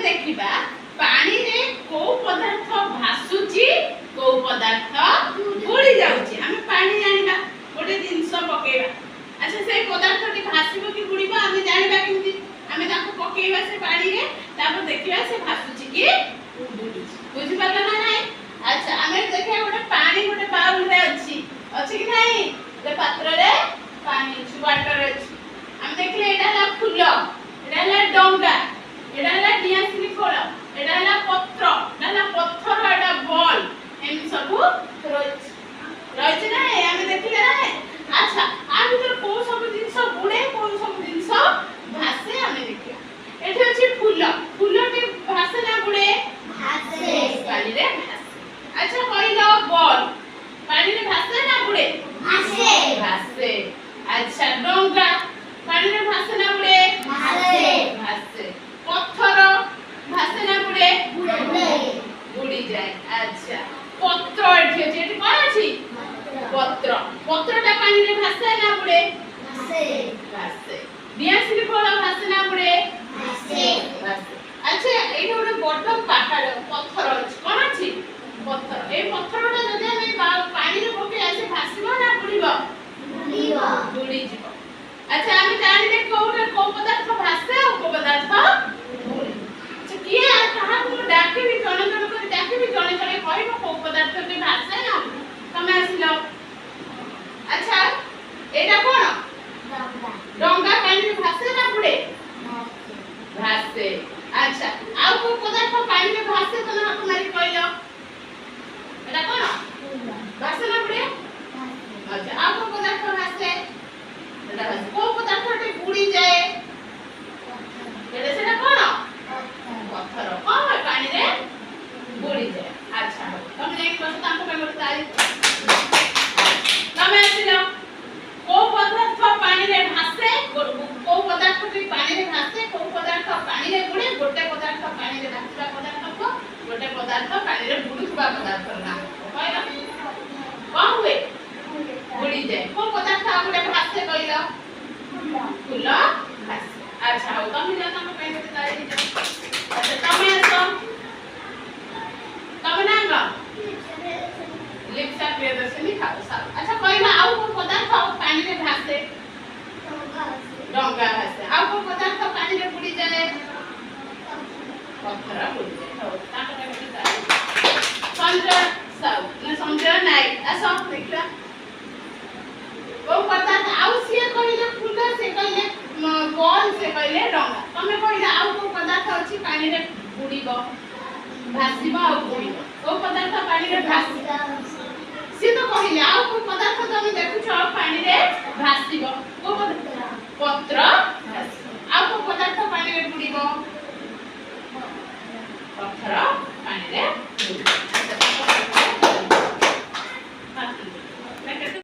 देखिबा पानी रे को पदार्थ भासुची को पदार्थ बुड़ी जाउची हम पानी जानिबा गोटे जिंस पकेबा अच्छा से पदार्थटी भासिबो कि बुड़ीबो हम जानिबा केमति हम ताको पकेबा से पानी रे तापर देखिबा से भासुची कि बुड़ुची बुझि पाला ना नाही अच्छा हमें देखिया गोटे पानी गोटे बाउल रे अछि कि नाही गोटे पात्र रे पानी अछि वाटर अछि हम देखले एटा ला फूल एटा ला डंगा एटा ला डियासिनी फळ एटा ला पत्र एटा ला पत्थर एटा बॉल एम सब रहिछ ना हम देखले ना अच्छा आ भीतर को सब जिंस बुडे को सब जिंस भासे हम देखिया एठी अछि फूल फूलटी भासे ना बुडे भासे पानी रे भासे अच्छा कहिलो बॉल पानी रे भासे ना बुडे भासे भासे अच्छा डंगा पानी रे भासे ना बुडे भासे भासे पत्थर भासे ना बुडे बुडे बुडी जाय अच्छा पत्र एठी अछि एठी कोन अछि पत्र पत्रटा पानी रे भासे ना बुडे भासे भासे डियासिनी फळ भासे ना बुडे भासे भासे अच्छा एठी गोटे बड़ पहाड़ पत्थर अछि कोन अछि पत्थर ए पत्थरटा जदि हम पानी रे पके आसे भासिबो ना बुडीबो बुडीबो बुडी जिवो अच्छा हम जानिले कोउटा को पदार्थ भासे और को पदार्थ बुडे अच्छा किए कहा को डाके भी जण जण कर डाके भी जण जण कहइबो को पदार्थ के भासे ना तमे आसिलो अच्छा एटा कोन डंगा पानी रे भासे ना बुडे भासे अच्छा आ को पदार्थ पानी रे भासे तने हाथ मारी कहइलो एटा कोन भासे ना बुडे अच्छा आ को पदार्थ भासे एटा भासे को पदार्थ टे बुडी जाए एटा सेटा कोन पत्थर कोन पानी रे बुडी जाए अच्छा तमे एक प्रश्न ताको पे गोटे ताली तमे आसिलो को पदार्थ पानी रे भासे को पदार्थ टी पानी रे भासे को पदार्थ पानी रे बुडे गोटे पदार्थ पानी रे भासवा पदार्थ को गोटे पदार्थ पानी रे बुडुवा पदार्थ ना कहला कोन हुए बुडी जाए को पदार्थ आ गोटे भासे कहला फूल भासे अच्छा हो तमे जा तमे पे गोटे ताली अच्छा तमे आसो तमे ना ग लिप्सा प्रियदर्शनी खाओ सब अच्छा कहला आउ को पदार्थ पानी रे भासे डंगा भासे आउ को पदार्थ पानी रे बुडी जाए पत्थर बुडी जाए हो ताको पे गोटे ताली संजय सब ने संजय नाई आसो देखला को पदार्थ आउ से कहले फूल से कहले बॉल से कहले डंगा तमे कहला आउ को पदार्थ अछि पानी रे बुडीबो भासीबो आउ बुडीबो को पदार्थ पानी रे भासीबो सी तो कहले आउ को पदार्थ तमे देखु छ पानी रे भासीबो को पत्र आउ को पदार्थ पानी रे बुडीबो पत्थर पानी रे बुडीबो